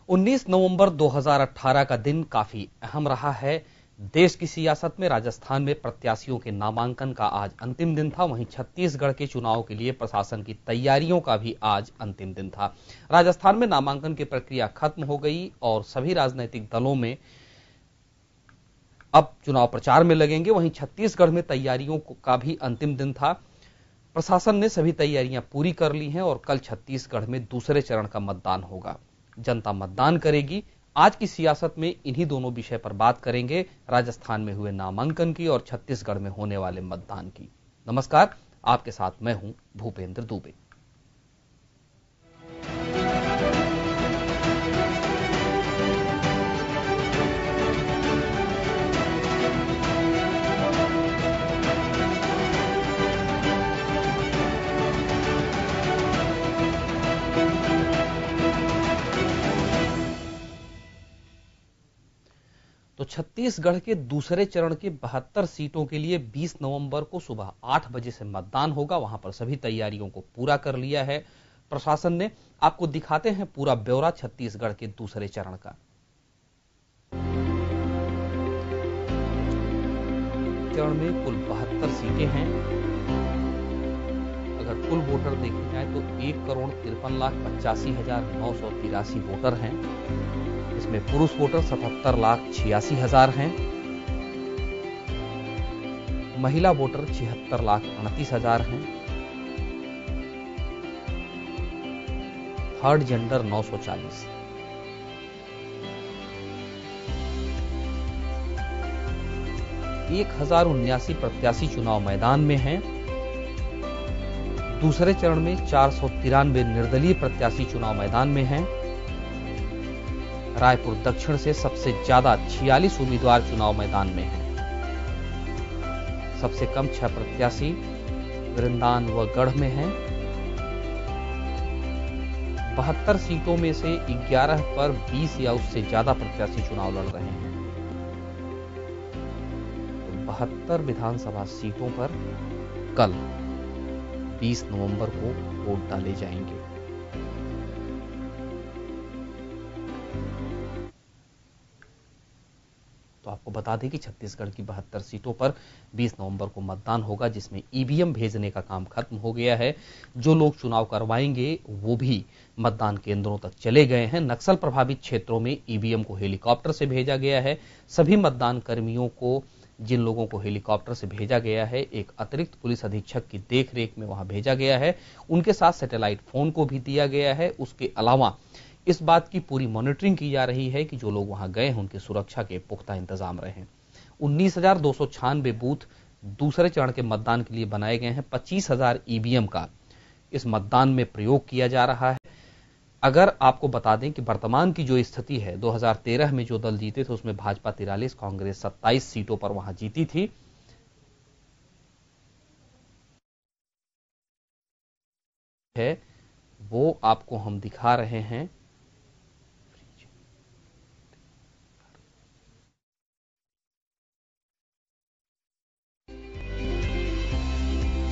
19 नवंबर 2018 का दिन काफी अहम रहा है। देश की सियासत में राजस्थान में प्रत्याशियों के नामांकन का आज अंतिम दिन था। वहीं छत्तीसगढ़ के चुनाव के लिए प्रशासन की तैयारियों का भी आज अंतिम दिन था। राजस्थान में नामांकन की प्रक्रिया खत्म हो गई और सभी राजनीतिक दलों में अब चुनाव प्रचार में लगेंगे। वहीं छत्तीसगढ़ में तैयारियों का भी अंतिम दिन था। प्रशासन ने सभी तैयारियां पूरी कर ली हैं और कल छत्तीसगढ़ में दूसरे चरण का मतदान होगा। जनता मतदान करेगी। आज की सियासत में इन्हीं दोनों विषय पर बात करेंगे, राजस्थान में हुए नामांकन की और छत्तीसगढ़ में होने वाले मतदान की। नमस्कार, आपके साथ मैं हूं भूपेंद्र दुबे। तो छत्तीसगढ़ के दूसरे चरण के 72 सीटों के लिए 20 नवंबर को सुबह 8 बजे से मतदान होगा। वहां पर सभी तैयारियों को पूरा कर लिया है प्रशासन ने। आपको दिखाते हैं पूरा ब्यौरा छत्तीसगढ़ के दूसरे चरण का। चरण में कुल 72 सीटें हैं। अगर कुल वोटर देखे जाए तो 1,53,85,983 वोटर हैं। इसमें पुरुष वोटर 77,86,000 हैं। महिला वोटर 76,38,000 हैं। Third gender 940। एक 1,079 प्रत्याशी चुनाव मैदान में हैं। दूसरे चरण में 493 निर्दलीय प्रत्याशी चुनाव मैदान में हैं। रायपुर दक्षिण से सबसे ज्यादा 46 उम्मीदवार चुनाव मैदान में हैं। सबसे कम 6 प्रत्याशी वृंदावन व गढ़ में हैं। 72 सीटों में से 11 पर 20 या उससे ज्यादा प्रत्याशी चुनाव लड़ रहे हैं। तो 72 विधानसभा सीटों पर कल 20 नवंबर को वोट डाले जाएंगे। तो आपको बता दें कि छत्तीसगढ़ की 72 सीटों पर 20 नवंबर को मतदान होगा, जिसमें ईवीएम भेजने का काम खत्म हो गया है। जो लोग चुनाव करवाएंगे वो भी मतदान केंद्रों तक चले गए हैं। नक्सल प्रभावित क्षेत्रों में ईवीएम को हेलीकॉप्टर से भेजा गया है। सभी मतदान कर्मियों को, जिन लोगों को हेलीकॉप्टर से भेजा गया है, एक अतिरिक्त पुलिस अधीक्षक की देखरेख में वहां भेजा गया है। उनके साथ सैटेलाइट फोन को भी दिया गया है। उसके अलावा इस बात की पूरी मॉनिटरिंग की जा रही है कि जो लोग वहां गए हैं उनकी सुरक्षा के पुख्ता इंतजाम रहे। 19,296 बूथ दूसरे चरण के मतदान के लिए बनाए गए हैं। 25,000 ईवीएम का इस मतदान में प्रयोग किया जा रहा है। अगर आपको बता दें कि वर्तमान की जो स्थिति है, 2013 में जो दल जीते थे उसमें भाजपा 43, कांग्रेस 27 सीटों पर वहां जीती थी। है वो आपको हम दिखा रहे हैं।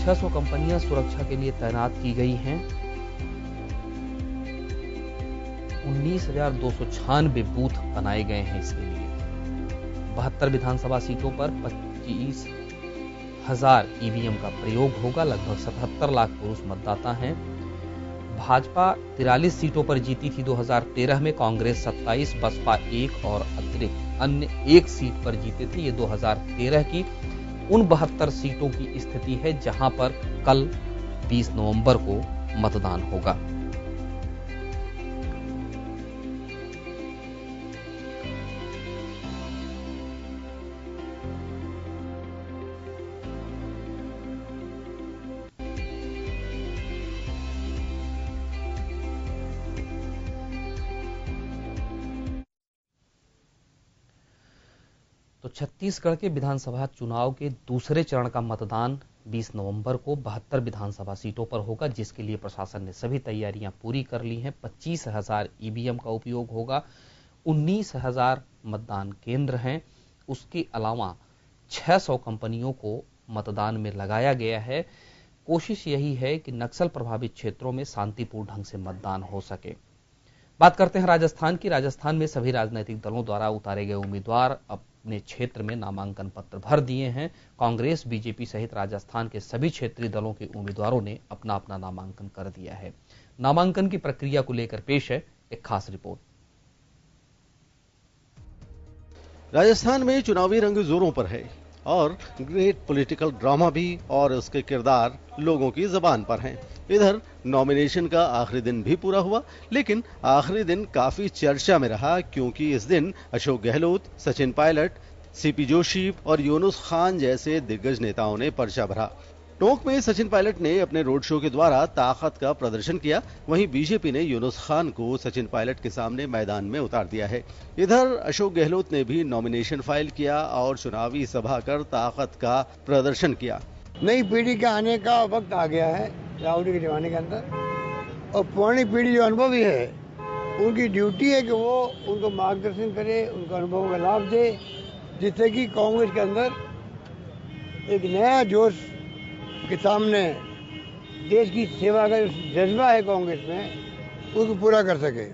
600 कंपनियां सुरक्षा के लिए तैनात की गई हैं। 19,296 बूथ बनाए गए हैं इसके लिए। 72 विधानसभा सीटों पर 25,000 ईवीएम का प्रयोग होगा। लगभग 77 लाख पुरुष मतदाता हैं। भाजपा 43 सीटों पर जीती थी 2013 में, कांग्रेस 27, बसपा 1 और अतिरिक्त अन्य 1 सीट पर जीते थे। ये 2013 की उन 72 सीटों की स्थिति है जहां पर कल 20 नवंबर को मतदान होगा। तो छत्तीसगढ़ के विधानसभा चुनाव के दूसरे चरण का मतदान 20 नवंबर को 72 विधानसभा सीटों पर होगा, जिसके लिए प्रशासन ने सभी तैयारियां पूरी कर ली हैं। 25,000 ईवीएम का उपयोग होगा। 19,000 मतदान केंद्र हैं। उसके अलावा 600 कंपनियों को मतदान में लगाया गया है। कोशिश यही है कि नक्सल प्रभावित क्षेत्रों में शांतिपूर्ण ढंग से मतदान हो सके। बात करते हैं राजस्थान की। राजस्थान में सभी राजनीतिक दलों द्वारा उतारे गए उम्मीदवार अपने क्षेत्र में नामांकन पत्र भर दिए हैं। कांग्रेस, बीजेपी सहित राजस्थान के सभी क्षेत्रीय दलों के उम्मीदवारों ने अपना अपना नामांकन कर दिया है। नामांकन की प्रक्रिया को लेकर पेश है एक खास रिपोर्ट। राजस्थान में चुनावी रंग जोरों पर है और ग्रेट पॉलिटिकल ड्रामा भी और उसके किरदार लोगों की जुबान पर हैं। इधर नॉमिनेशन का आखिरी दिन भी पूरा हुआ, लेकिन आखिरी दिन काफी चर्चा में रहा क्योंकि इस दिन अशोक गहलोत, सचिन पायलट, सीपी जोशी और यूनुस खान जैसे दिग्गज नेताओं ने पर्चा भरा। टोंक में सचिन पायलट ने अपने रोड शो के द्वारा ताकत का प्रदर्शन किया, वहीं बीजेपी ने यूनुस खान को सचिन पायलट के सामने मैदान में उतार दिया है। इधर अशोक गहलोत ने भी नॉमिनेशन फाइल किया और चुनावी सभा कर ताकत का प्रदर्शन किया। नई पीढ़ी का आने का वक्त आ गया है राहुल के जमाने के अंदर, और पुरानी पीढ़ी जो अनुभवी है उनकी ड्यूटी है कि वो उनको मार्गदर्शन करे, उनको अनुभव का लाभ दे, जिससे कि कांग्रेस के अंदर एक नया जोश के सामने देश की सेवा का जो जज्बा है कांग्रेस में उसको पूरा कर सके।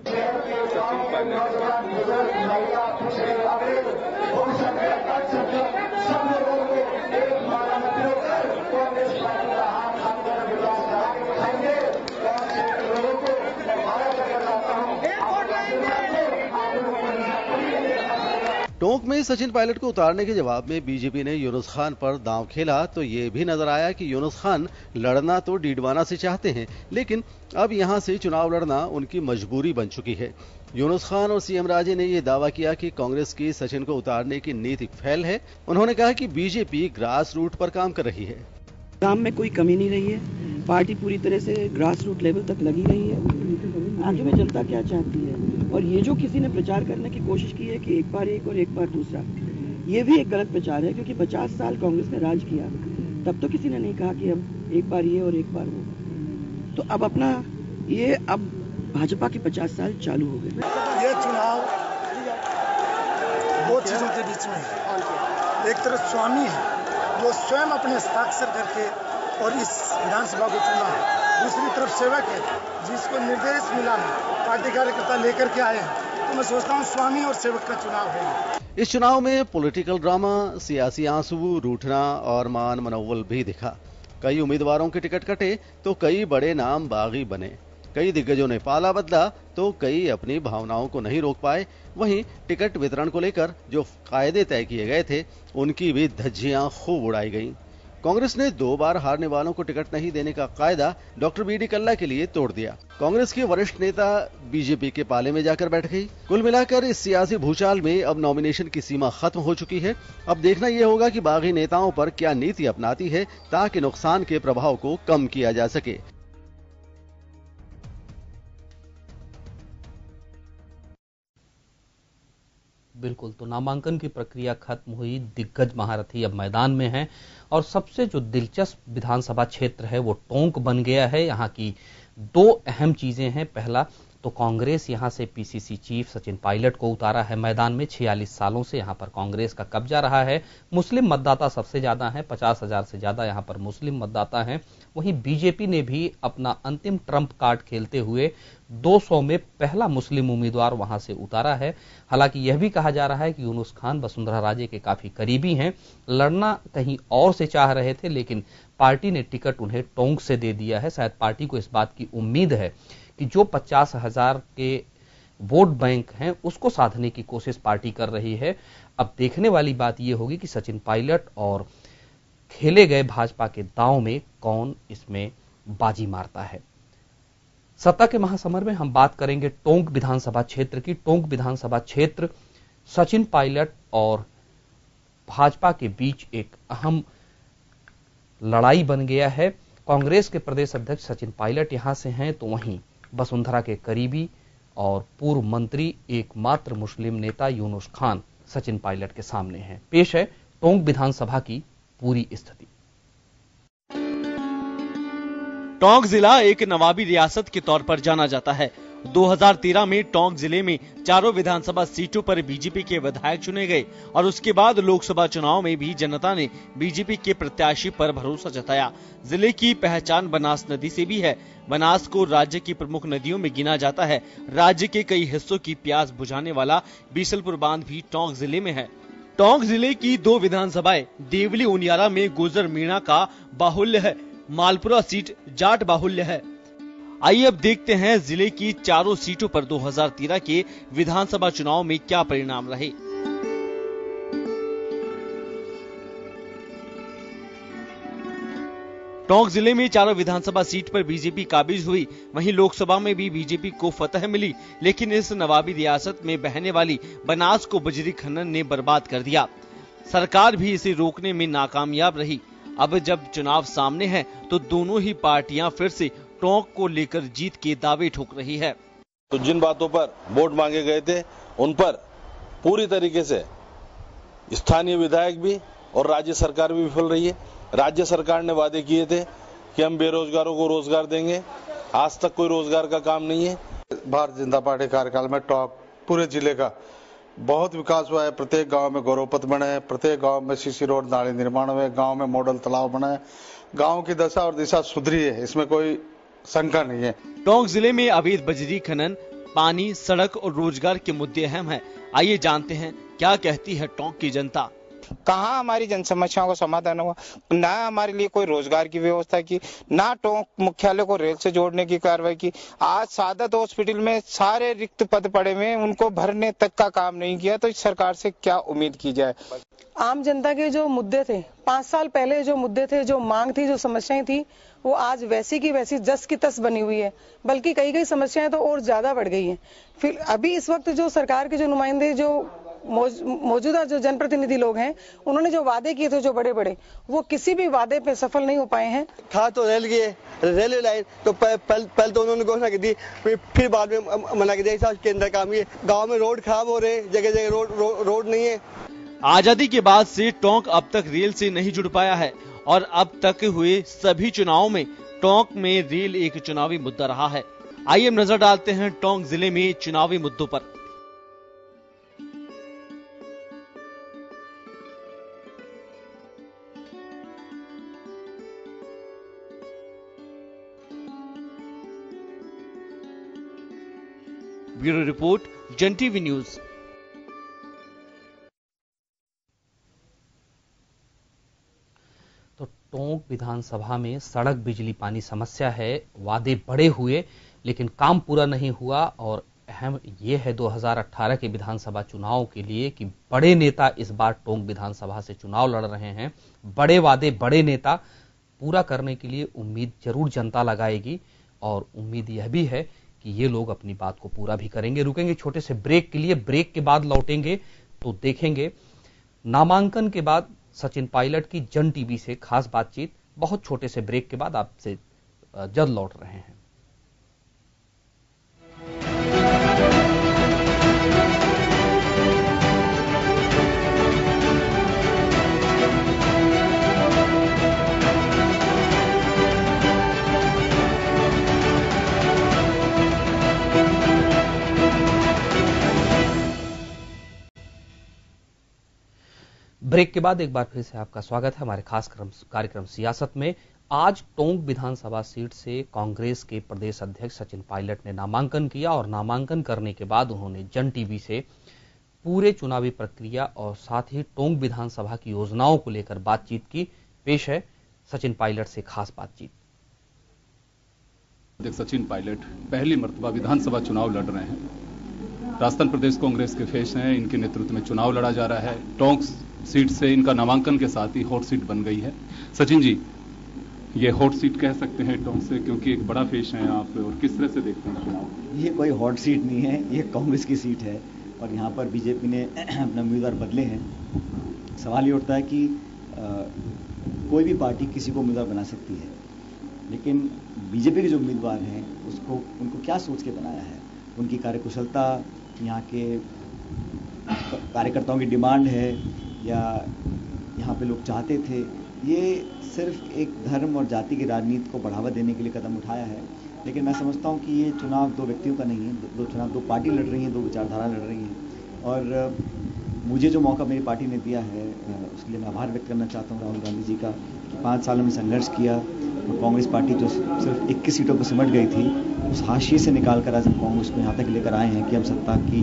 टोंक में सचिन पायलट को उतारने के जवाब में बीजेपी ने यूनुस खान पर दांव खेला तो ये भी नजर आया कि यूनुस खान लड़ना तो डीडवाना से चाहते हैं, लेकिन अब यहां से चुनाव लड़ना उनकी मजबूरी बन चुकी है। यूनुस खान और सीएम राजे ने यह दावा किया कि कांग्रेस की सचिन को उतारने की नीति फेल है। उन्होंने कहा कि बीजेपी ग्रास रूट पर काम कर रही है। काम में कोई कमी नहीं रही है, पार्टी पूरी तरह से ग्रास रूट लेवल तक लगी रही है। आगे में जनता क्या चाहती है, और ये जो किसी ने प्रचार करने की कोशिश की है कि एक बार एक और एक बार दूसरा, ये भी एक गलत प्रचार है, क्योंकि 50 साल कांग्रेस ने राज किया, तब तो किसी ने नहीं कहा कि हम एक बार ये और एक बार वो। तो अब अपना ये अब भाजपा के 50 साल चालू हो गए। ये चुनाव दो चीजों के बीच में है। एक तरफ स्वामी है जो स्वयं अपने हस्ताक्षर करके और इस विधानसभा को चुना है, दूसरी तरफ सेवक है जिसको निर्देश मिला है, पार्टी कार्यकर्ता लेकर के आए हैं। तो मैं सोचता हूँ स्वामी और सेवक का चुनाव है। इस चुनाव में पॉलिटिकल ड्रामा, सियासी आंसू, रूठना और मान मनोबल भी दिखा। कई उम्मीदवारों के टिकट कटे तो कई बड़े नाम बागी बने, कई दिग्गजों ने पाला बदला तो कई अपनी भावनाओं को नहीं रोक पाए। वहीं टिकट वितरण को लेकर जो कायदे तय किए गए थे उनकी भी धज्जियां खूब उड़ाई गईं। कांग्रेस ने 2 बार हारने वालों को टिकट नहीं देने का कायदा डॉक्टर बीडी कल्ला के लिए तोड़ दिया। कांग्रेस के वरिष्ठ नेता बीजेपी के पाले में जाकर बैठ गई। कुल मिलाकर इस सियासी भूचाल में अब नॉमिनेशन की सीमा खत्म हो चुकी है। अब देखना यह होगा कि बागी नेताओं पर क्या नीति अपनाती है ताकि नुकसान के प्रभाव को कम किया जा सके। बिल्कुल, तो नामांकन की प्रक्रिया खत्म हुई, दिग्गज महारथी अब मैदान में हैं और सबसे जो दिलचस्प विधानसभा क्षेत्र है वो टोंक बन गया है। यहाँ की 2 अहम चीजें हैं। पहला तो कांग्रेस यहां से पीसीसी चीफ सचिन पायलट को उतारा है मैदान में। 46 सालों से यहां पर कांग्रेस का कब्जा रहा है। मुस्लिम मतदाता सबसे ज्यादा हैं, 50,000 से ज्यादा यहां पर मुस्लिम मतदाता हैं। वहीं बीजेपी ने भी अपना अंतिम ट्रंप कार्ड खेलते हुए 200 में पहला मुस्लिम उम्मीदवार वहां से उतारा है। हालांकि यह भी कहा जा रहा है कि यूनुस खान वसुंधरा राजे के काफी करीबी हैं, लड़ना कहीं और से चाह रहे थे, लेकिन पार्टी ने टिकट उन्हें टोंक से दे दिया है। शायद पार्टी को इस बात की उम्मीद है कि जो 50,000 के वोट बैंक हैं उसको साधने की कोशिश पार्टी कर रही है। अब देखने वाली बात यह होगी कि सचिन पायलट और खेले गए भाजपा के दांव में कौन इसमें बाजी मारता है। सत्ता के महासमर में हम बात करेंगे टोंक विधानसभा क्षेत्र की। टोंक विधानसभा क्षेत्र सचिन पायलट और भाजपा के बीच एक अहम लड़ाई बन गया है। कांग्रेस के प्रदेश अध्यक्ष सचिन पायलट यहां से हैं, तो वहीं वसुंधरा के करीबी और पूर्व मंत्री एकमात्र मुस्लिम नेता यूनुस खान सचिन पायलट के सामने हैं। पेश है टोंक विधानसभा की पूरी स्थिति। टोंक जिला एक नवाबी रियासत के तौर पर जाना जाता है 2013 में टोंक जिले में चारों विधानसभा सीटों पर बीजेपी के विधायक चुने गए और उसके बाद लोकसभा चुनाव में भी जनता ने बीजेपी के प्रत्याशी पर भरोसा जताया। जिले की पहचान बनास नदी से भी है। बनास को राज्य की प्रमुख नदियों में गिना जाता है। राज्य के कई हिस्सों की प्यास बुझाने वाला बीसलपुर बांध भी टोंक जिले में है। टोंक जिले की 2 विधानसभाएं देवली उनियारा में गुर्जर मीणा का बाहुल्य है, मालपुरा सीट जाट बाहुल्य है। आइए अब देखते हैं जिले की चारों सीटों पर 2013 के विधानसभा चुनाव में क्या परिणाम रहे। टोंक जिले में चारों विधानसभा सीट पर बीजेपी काबिज हुई। वहीं लोकसभा में भी बीजेपी को फतह मिली, लेकिन इस नवाबी रियासत में बहने वाली बनास को बजरी खनन ने बर्बाद कर दिया। सरकार भी इसे रोकने में नाकामयाब रही। अब जब चुनाव सामने है तो दोनों ही पार्टियां फिर से टोंक को लेकर जीत के दावे ठोक रही है। तो जिन बातों पर वोट मांगे गए थे उन पर पूरी तरीके से स्थानीय विधायक भी और राज्य सरकार भी विफल रही है। राज्य सरकार ने वादे किए थे कि हम बेरोजगारों को रोजगार देंगे, आज तक कोई रोजगार का काम नहीं है। भारतीय जनता पार्टी कार्यकाल में टोंक पूरे जिले का बहुत विकास हुआ है। प्रत्येक गांव में गौरवपथ बने हैं, प्रत्येक गांव में सीसी रोड नाली निर्माण हुए, गांव में मॉडल तालाब बना है। गांव की दशा और दिशा सुधरी है, इसमें कोई शंका नहीं है। टोंक जिले में अवैध बजरी खनन, पानी, सड़क और रोजगार के मुद्दे अहम हैं। आइए जानते हैं क्या कहती है टोंक की जनता। कहाँ हमारी जन समस्याओं का समाधान हुआ, ना हमारे लिए कोई रोजगार की व्यवस्था की, ना टोंक मुख्यालय को रेल से जोड़ने की कार्रवाई की। आज सादत हॉस्पिटल में सारे रिक्त पद पड़े हुए, उनको भरने तक का काम नहीं किया, तो इस सरकार से क्या उम्मीद की जाए। आम जनता के जो मुद्दे थे, 5 साल पहले जो मुद्दे थे, जो मांग थी, जो समस्याएं थी, वो आज वैसी की वैसी जस की तस बनी हुई है। बल्कि कई समस्याएं तो और ज्यादा बढ़ गई हैं। फिर अभी इस वक्त जो सरकार के जो नुमाइंदे, जो मौजूदा जो जनप्रतिनिधि लोग हैं, उन्होंने जो वादे किए थे जो बड़े बड़े, वो किसी भी वादे पे सफल नहीं हो पाए हैं। था तो रेलवे लाइन तो पहले तो उन्होंने घोषणा की थी, फिर बाद में मना कर दिया। केंद्र काम ये गाँव में रोड खराब हो रहे, जगह जगह रोड नहीं है। आजादी के बाद से टोंक अब तक रेल से नहीं जुड़ पाया है और अब तक हुए सभी चुनावों में टोंक में रेल एक चुनावी मुद्दा रहा है। आइए नजर डालते हैं टोंक जिले में चुनावी मुद्दों पर। ब्यूरो रिपोर्ट, जन टीवी न्यूज। तो टोंक विधानसभा में सड़क, बिजली, पानी समस्या है। वादे बड़े हुए लेकिन काम पूरा नहीं हुआ। और अहम ये है 2018 के विधानसभा चुनाव के लिए कि बड़े नेता इस बार टोंक विधानसभा से चुनाव लड़ रहे हैं। बड़े वादे, बड़े नेता पूरा करने के लिए उम्मीद जरूर जनता लगाएगी और उम्मीद यह भी है कि ये लोग अपनी बात को पूरा भी करेंगे। रुकेंगे छोटे से ब्रेक के लिए, ब्रेक के बाद लौटेंगे तो देखेंगे नामांकन के बाद सचिन पायलट की जन टीवी से खास बातचीत। बहुत छोटे से ब्रेक के बाद आपसे जल्द लौट रहे हैं। ब्रेक के बाद एक बार फिर से आपका स्वागत है हमारे खास कार्यक्रम सियासत में। आज टोंक विधानसभा सीट से कांग्रेस के प्रदेश अध्यक्ष सचिन पायलट ने नामांकन किया और नामांकन करने के बाद उन्होंने जन टीवी से पूरे चुनावी प्रक्रिया और साथ ही टोंक विधानसभा की योजनाओं को लेकर बातचीत की। पेश है सचिन पायलट से खास बातचीत। अध्यक्ष सचिन पायलट पहली मर्तबा विधानसभा चुनाव लड़ रहे हैं। राजस्थान प्रदेश कांग्रेस के फेस हैं, इनके नेतृत्व में चुनाव लड़ा जा रहा है। टोंक सीट से इनका नामांकन के साथ ही हॉट सीट बन गई है। सचिन जी, ये हॉट सीट कह सकते हैं टोंक से, क्योंकि एक बड़ा फेस है आप, और किस तरह से देखते हैं चुनाव? ये कोई हॉट सीट नहीं है, ये कांग्रेस की सीट है और यहाँ पर बीजेपी ने अपने उम्मीदवार बदले हैं। सवाल ये उठता है कि कोई भी पार्टी किसी को उम्मीदवार बना सकती है, लेकिन बीजेपी के जो उम्मीदवार हैं उनको क्या सोच के बनाया है, उनकी कार्यकुशलता, यहाँ के कार्यकर्ताओं की डिमांड है या यहाँ पे लोग चाहते थे, ये सिर्फ एक धर्म और जाति की राजनीति को बढ़ावा देने के लिए कदम उठाया है। लेकिन मैं समझता हूँ कि ये चुनाव दो व्यक्तियों का नहीं है, दो चुनाव दो पार्टी लड़ रही हैं, दो विचारधारा लड़ रही हैं। और मुझे जो मौका मेरी पार्टी ने दिया है उसके लिए मैं आभार व्यक्त करना चाहता हूँ राहुल गांधी जी का। 5 सालों में संघर्ष किया और कांग्रेस पार्टी जो सिर्फ 21 सीटों पर सिमट गई थी, उस हाशिए से निकाल कर आज हम कांग्रेस को यहाँ तक लेकर आए हैं कि हम सत्ता की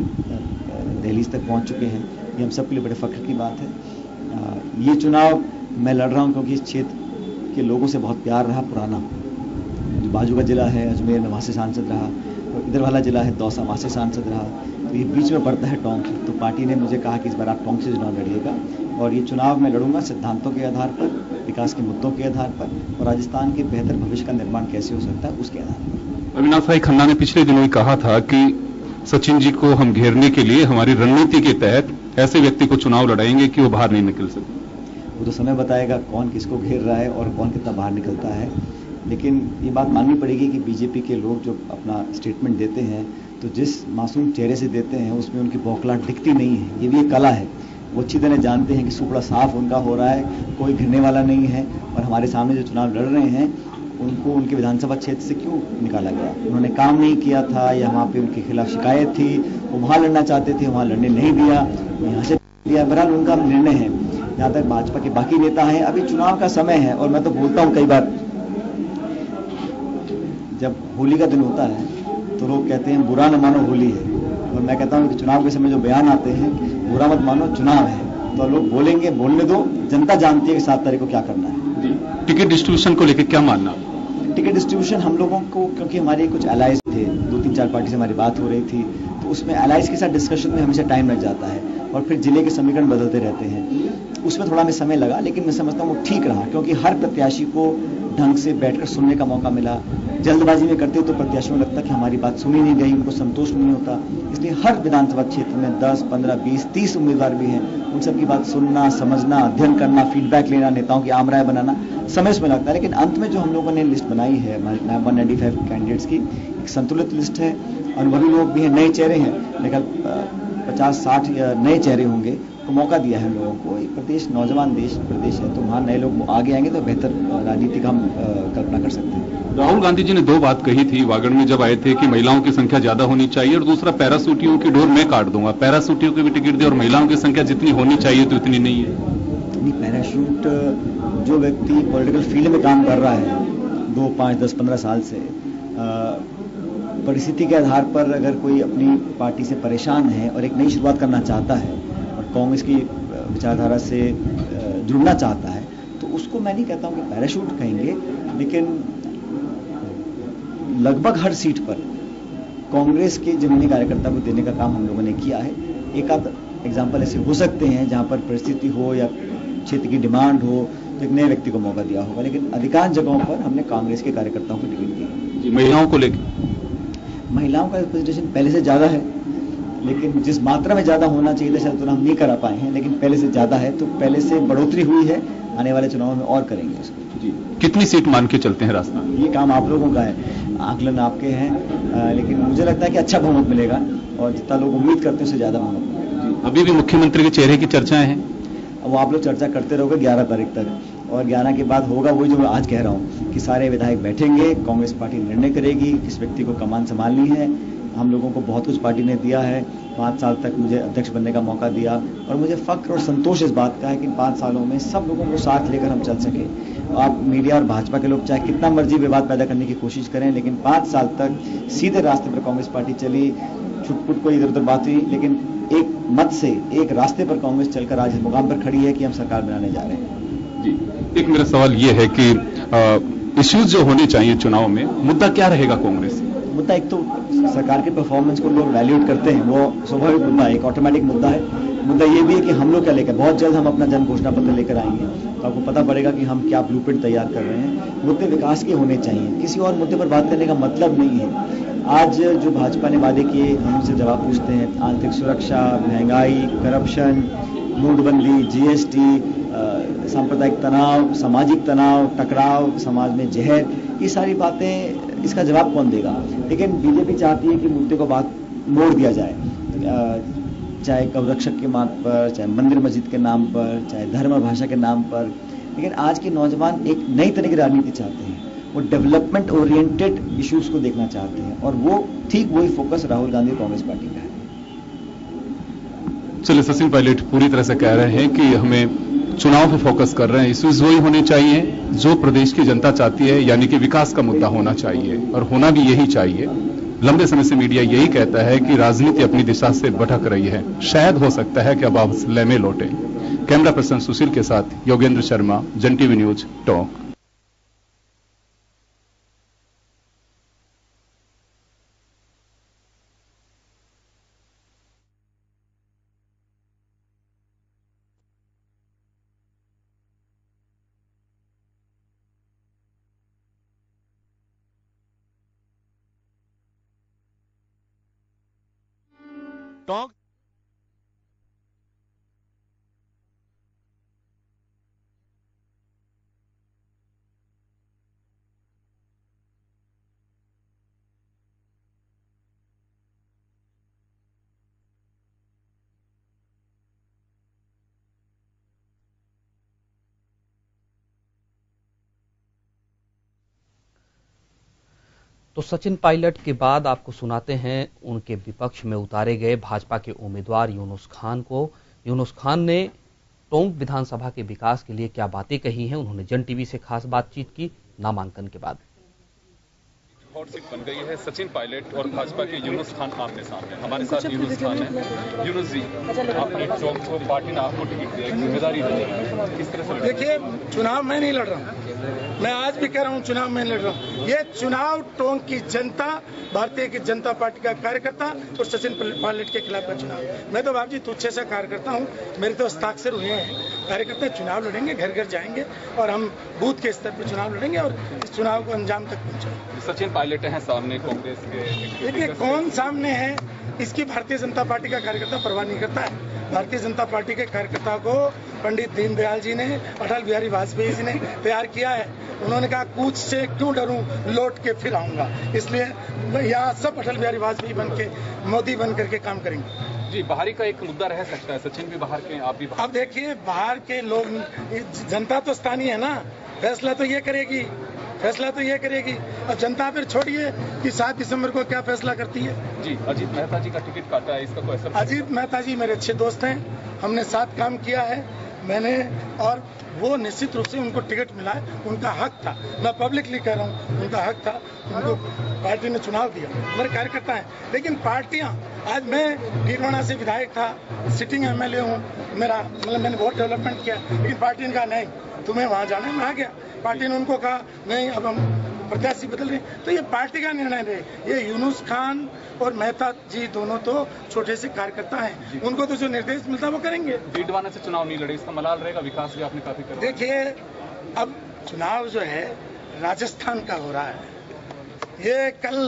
दहलीज तक पहुँच चुके हैं। ये हम सबके लिए बड़े फख्र की बात है। ये चुनाव मैं लड़ रहा हूँ क्योंकि इस क्षेत्र के लोगों से बहुत प्यार रहा पुराना। जो बाजू का जिला है अजमेर में वहाँ से सांसद रहा, और इधर वाला जिला है दौसा, वहाँ से सांसद रहा, तो ये बीच में पड़ता है टोंक। तो पार्टी ने मुझे कहा कि इस बार आप टोंक से चुनाव लड़िएगा, और ये चुनाव मैं लड़ूंगा सिद्धांतों के आधार पर, विकास के मुद्दों के आधार पर, और राजस्थान के बेहतर भविष्य का निर्माण कैसे हो सकता है उसके आधार पर। अविनाश भाई खन्ना ने पिछले दिनों ही कहा था कि सचिन जी को हम घेरने के लिए हमारी रणनीति के तहत ऐसे व्यक्ति को चुनाव लड़ाएंगे कि वो बाहर नहीं निकल सके। वो तो समय बताएगा कौन किसको घेर रहा है और कौन कितना बाहर निकलता है, लेकिन ये बात माननी पड़ेगी कि बीजेपी के लोग जो अपना स्टेटमेंट देते हैं तो जिस मासूम चेहरे से देते हैं उसमें उनकी बौखलाहट दिखती नहीं है। ये भी एक कला है। वो अच्छी तरह जानते हैं कि सुपड़ा साफ उनका हो रहा है, कोई घिरने वाला नहीं है, और हमारे सामने जो चुनाव लड़ रहे हैं उनको उनके विधानसभा क्षेत्र से क्यों निकाला गया? उन्होंने काम नहीं किया था या वहाँ पे उनके खिलाफ शिकायत थी, वो वहाँ लड़ना चाहते थे, वहाँ लड़ने नहीं दिया, यहाँ से दिया। बहरहाल उनका निर्णय है। जहाँ तक भाजपा के बाकी नेता हैं, अभी चुनाव का समय है, और मैं तो बोलता हूँ कई बार जब होली का दिन होता है तो लोग कहते हैं बुरा न मानो होली है, और मैं कहता हूँ कि चुनाव के समय जो बयान आते हैं बुरा मत मानो चुनाव है, तो लोग बोलेंगे, बोलने दो, जनता जानती है कि 7 तारीख को क्या करना है। टिकट डिस्ट्रीब्यूशन को लेकर क्या मानना? टिकट डिस्ट्रीब्यूशन हम लोगों को, क्योंकि हमारे कुछ अलाइज थे, 2-3-4 पार्टी से हमारी बात हो रही थी, तो उसमें अलाइज के साथ डिस्कशन में हमेशा टाइम लग जाता है, और फिर जिले के समीकरण बदलते रहते हैं। उसमें थोड़ा हमें समय लगा, लेकिन मैं समझता हूँ वो ठीक रहा, क्योंकि हर प्रत्याशी को ढंग से बैठकर सुनने का मौका मिला। जल्दबाजी में करते तो प्रत्याशियों को लगता कि हमारी बात सुनी नहीं गई, उनको संतोष नहीं होता। इसलिए हर विधानसभा क्षेत्र में 10, 15, 20, 30 उम्मीदवार भी हैं, उन सबकी बात सुनना, समझना, अध्ययन करना, फीडबैक लेना, नेताओं की आम राय बनाना, समय उसमें लगता है। लेकिन अंत में जो हम लोगों ने लिस्ट बनाई है 195 कैंडिडेट्स की, एक संतुलित लिस्ट है। अनुभवी लोग भी हैं, नए चेहरे हैं, लेकिन 50-60 नए चेहरे होंगे, तो मौका दिया है हम लोगों को। एक प्रदेश नौजवान प्रदेश है, तो वहाँ नए लोग आगे आएंगे तो बेहतर राजनीति का हम कल्पना कर सकते हैं। राहुल गांधी जी ने 2 बात कही थी वागड़ में जब आए थे कि महिलाओं की संख्या ज्यादा होनी चाहिए, और दूसरा पैरासूटियों की डोर मैं काट दूंगा। पैरासूटियों की भी टिकट दे और महिलाओं की संख्या जितनी होनी चाहिए तो इतनी नहीं है। नहीं, पैराशूट जो व्यक्ति पॉलिटिकल फील्ड में काम कर रहा है 2, 5, 10, 15 साल से, परिस्थिति के आधार पर अगर कोई अपनी पार्टी से परेशान है और एक नई शुरुआत करना चाहता है और कांग्रेस की विचारधारा से जुड़ना चाहता है, तो उसको मैं नहीं कहता हूं कि पैराशूट कहेंगे, लेकिन लगभग हर सीट पर कांग्रेस के जमीनी कार्यकर्ता को देने का काम हम लोगों ने किया है। एक आध एग्जाम्पल ऐसे हो सकते हैं जहां पर परिस्थिति हो या क्षेत्र की डिमांड हो तो एक नए व्यक्ति को मौका दिया होगा, लेकिन अधिकांश जगहों पर हमने कांग्रेस के कार्यकर्ताओं को टिकट दी। महिलाओं को लेकर, महिलाओं का रिप्रेजेंटेशन पहले से ज्यादा है, लेकिन जिस मात्रा में ज्यादा होना चाहिए था शायद तो हम नहीं करा पाए हैं, लेकिन पहले से ज्यादा है, तो पहले से बढ़ोतरी हुई है। आने वाले चुनाव में और करेंगे उसको। जी, कितनी सीट मान के चलते हैं रास्ता? ये काम आप लोगों का है, आकलन आपके हैं, लेकिन मुझे लगता है कि अच्छा बहुमत मिलेगा, और जितना लोग उम्मीद करते हैं उससे ज्यादा बहुमत मिलेगा। अभी भी मुख्यमंत्री के चेहरे की चर्चाएं हैं, वो आप लोग चर्चा करते रहोगे 11 तारीख तक, और 11 के बाद होगा वही जो मैं आज कह रहा हूँ कि सारे विधायक बैठेंगे, कांग्रेस पार्टी निर्णय करेगी किस व्यक्ति को कमान संभालनी है। हम लोगों को बहुत कुछ पार्टी ने दिया है, 5 साल तक मुझे अध्यक्ष बनने का मौका दिया, और मुझे फख्र और संतोष इस बात का है कि 5 सालों में सब लोगों को साथ लेकर हम चल सके। आप मीडिया और भाजपा के लोग चाहे कितना मर्जी विवाद पैदा करने की कोशिश करें, लेकिन 5 साल तक सीधे रास्ते पर कांग्रेस पार्टी चली, छुटपुट कोई इधर उधर बात हुई, लेकिन एक मत से एक रास्ते पर कांग्रेस चलकर आज इस मुकाम पर खड़ी है कि हम सरकार बनाने जा रहे हैं। जी, एक मेरा सवाल ये है कि इश्यूज जो होने चाहिए चुनाव में, मुद्दा क्या रहेगा कांग्रेस? मुद्दा एक तो सरकार के परफॉर्मेंस को लोग वैल्यूएट करते हैं, वो स्वाभाविक मुद्दा है, एक ऑटोमेटिक मुद्दा है। मुद्दा ये भी है कि हम लोग क्या लेकर, बहुत जल्द हम अपना जन घोषणा पत्र लेकर आएंगे, तो आपको पता पड़ेगा कि हम क्या ब्लूप्रिंट तैयार कर रहे हैं। मुद्दे विकास के होने चाहिए, किसी और मुद्दे पर बात करने का मतलब नहीं है। आज जो भाजपा ने वादे किए, हम उनसे जवाब पूछते हैं, आंतरिक सुरक्षा, महंगाई, करप्शन, नोटबंदी, जीएसटी, सांप्रदायिक तनाव, सामाजिक तनाव, टकराव, समाज में जहर, ये सारी बातें, इसका जवाब कौन देगा? लेकिन बीजेपी चाहती है कि मुद्दे को बात मोड़ दिया जाए, चाहे गौरक्षक के नाम पर, चाहे मंदिर मस्जिद के नाम पर, चाहे धर्म और भाषा के नाम पर। लेकिन आज के नौजवान एक नई तरह की राजनीति चाहते हैं, वो डेवलपमेंट ओरिएंटेड इश्यूज को देखना चाहते हैं, और वो ठीक वही फोकस राहुल गांधी कांग्रेस पार्टी का है। चलिए, सचिन पायलट पूरी तरह से कह रहे हैं कि हमें चुनाव पे फोकस कर रहे हैं, इश्यूज वही होने चाहिए जो प्रदेश की जनता चाहती है, यानी कि विकास का मुद्दा होना चाहिए और होना भी यही चाहिए। लंबे समय से मीडिया यही कहता है कि राजनीति अपनी दिशा से भटक रही है, शायद हो सकता है कि अब आप लय में लौटे। कैमरा पर्सन सुशील के साथ योगेंद्र शर्मा, जन टीवी न्यूज, टोंक। टोंक तो सचिन पायलट के बाद आपको सुनाते हैं उनके विपक्ष में उतारे गए भाजपा के उम्मीदवार यूनुस खान को। यूनुस खान ने टोंक विधानसभा के विकास के लिए क्या बातें कही हैं, उन्होंने जन टीवी से खास बातचीत की नामांकन के बाद। हॉट सीट बन गई है, सचिन पायलट और भाजपा के यूनुस खान आमने सामने। हमारे साथ यूनुस खान है। यूनुस जी, आपने टोंक को पार्टी ने आपको टिकट दिया, जिम्मेदारी है, किस तरह से? देखिए, चुनाव मैं नहीं लड़ रहा हूँ, मैं आज भी कह रहा हूँ चुनाव मैं लड़ रहा हूँ। ये चुनाव टोंक की जनता, भारतीय की जनता पार्टी का कार्यकर्ता और सचिन पायलट के खिलाफ का चुनाव। मैं तो बाबू जी तुच्छे से कार्यकर्ता हूँ, मेरे तो हस्ताक्षर हुए हैं। कार्यकर्ता चुनाव लड़ेंगे, घर घर जाएंगे और हम बूथ के स्तर पर चुनाव लड़ेंगे और इस चुनाव को अंजाम तक पहुंचाएंगे। सचिन पायलट हैं सामने कांग्रेस के। देखिए, कौन सामने है इसकी भारतीय जनता पार्टी का कार्यकर्ता परवाह नहीं करता है। भारतीय जनता पार्टी के कार्यकर्ता को पंडित दीनदयाल जी ने, अटल बिहारी वाजपेयी जी ने तैयार किया है। उन्होंने कहा, कूच से क्यों डरूं, लौट के फिर आऊंगा। इसलिए यहाँ सब अटल बिहारी वाजपेयी बन के, मोदी बन करके काम करेंगे। जी, बाहरी का एक मुद्दा रह सकता है, सचिन भी बाहर के, आप भी बाहर। अब देखिए, बाहर के लोग, जनता तो स्थानीय है ना, फैसला तो ये करेगी, फैसला तो ये करेगी। अब जनता फिर छोड़िए कि 7 दिसंबर को क्या फैसला करती है। जी, अजीत मेहता जी का टिकट काटा है, इसका कोई असर? अजीत मेहता जी मेरे अच्छे दोस्त हैं, हमने साथ काम किया है मैंने, और वो निश्चित रूप से उनको टिकट मिला है, उनका हक था। मैं पब्लिकली कह रहा हूँ, उनका हक था, उनको पार्टी ने चुनाव दिया, मेरे कार्यकर्ता हैं। लेकिन पार्टियां, आज मैं गिरवाना से विधायक था, सिटिंग एमएलए हूँ, मेरा मतलब मैंने बहुत डेवलपमेंट किया, लेकिन पार्टी ने कहा नहीं तुम्हें वहां जाना है, मैं आ गया। पार्टी ने उनको कहा नहीं अब हम प्रत्याशी बदल रहे। तो ये पार्टी का निर्णय रहे। ये यूनुस खान और मेहता जी दोनों तो छोटे से कार्यकर्ता हैं, उनको तो जो निर्देश मिलता है वो करेंगे। डीडवाना से चुनाव नहीं लड़े, इसका मलाल रहेगा, विकास भी आपने काफी करा। देखिए, अब चुनाव जो है राजस्थान का हो रहा है। ये कल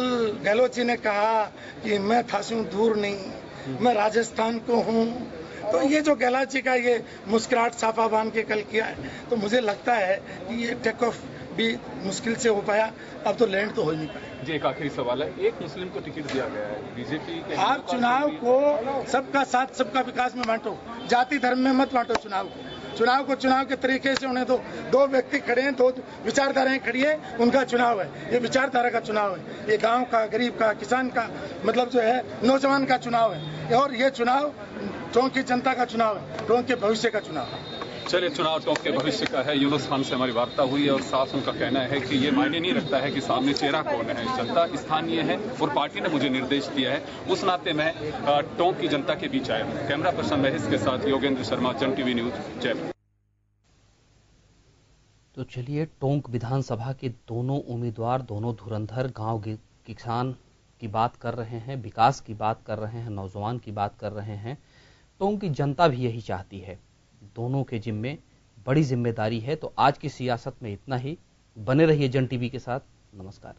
गहलोत जी ने कहा कि मैं थासूं दूर नहीं, मैं राजस्थान को हूँ। तो ये जो गहलोत जी का ये मुस्कुराहट साफा बांध के कल किया है, तो मुझे लगता है कि ये टेक ऑफ भी मुश्किल से हो पाया, अब तो लैंड तो हो ही नहीं पाया। जी, एक आखिरी सवाल है, एक मुस्लिम को टिकट दिया गया है, बीजेपी के। आप चुनाव को सबका साथ सबका विकास में बांटो, जाति धर्म में मत बांटो चुनाव को। चुनाव को चुनाव के तरीके से होने दो। दो व्यक्ति खड़े हैं, दो विचारधाराएं खड़ी है, उनका चुनाव है। ये विचारधारा का चुनाव है, ये गांव का, गरीब का, किसान का, मतलब जो है नौजवान का चुनाव है। और ये चुनाव टोंक की जनता का चुनाव है, टोंक के भविष्य का चुनाव है। चलिए, चुनाव टोंक के भविष्य का है। यूनुस खान से हमारी वार्ता हुई और साफ उनका कहना है कि ये मायने नहीं रखता है कि सामने चेहरा कौन है, जनता स्थानीय है और पार्टी ने मुझे निर्देश दिया है, उस नाते मैं टोंक की जनता के बीच आया हूँ। कैमरा पर्सन महेश के साथ योगेंद्र शर्मा, जन टीवी न्यूज, जयपुर। तो चलिए, टोंक विधानसभा के दोनों उम्मीदवार, दोनों धुरंधर, गांव के किसान की बात कर रहे हैं, विकास की बात कर रहे हैं, नौजवान की बात कर रहे हैं। टोंक की जनता भी यही चाहती है। दोनों के जिम्मे बड़ी जिम्मेदारी है। तो आज की सियासत में इतना ही। बने रहिए जन टीवी के साथ। नमस्कार।